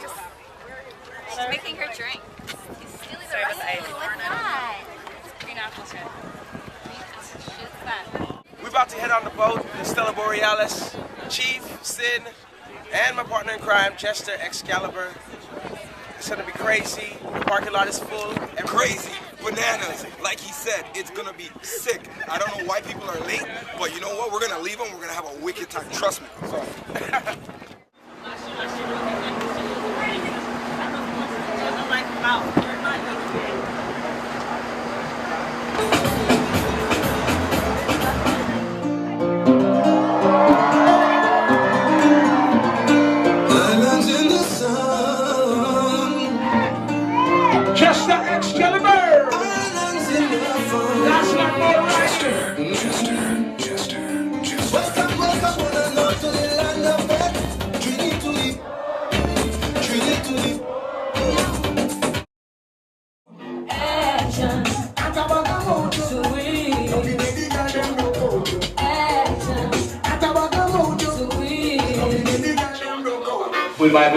She's making her drink. He's stealing the recipe. What's that? Green apple shit. What's that? We're about to head on the boat, the Stella Borealis. Chief, Sin, and my partner in crime, Jester, Excalibur. It's gonna be crazy. The parking lot is full. Crazy, bananas. Like he said, it's gonna be sick. I don't know why people are late, but you know what? We're gonna leave them. We're gonna have a wicked time. Trust me. So. Jester, Excalibur! That's not more right. Jester. Welcome, one and all to the land of death. Trinity to live. Action. At about the mood to win. Don't be baby, got them no go. Action. At about the mood to win. Don't be baby, got them no go. Goodbye.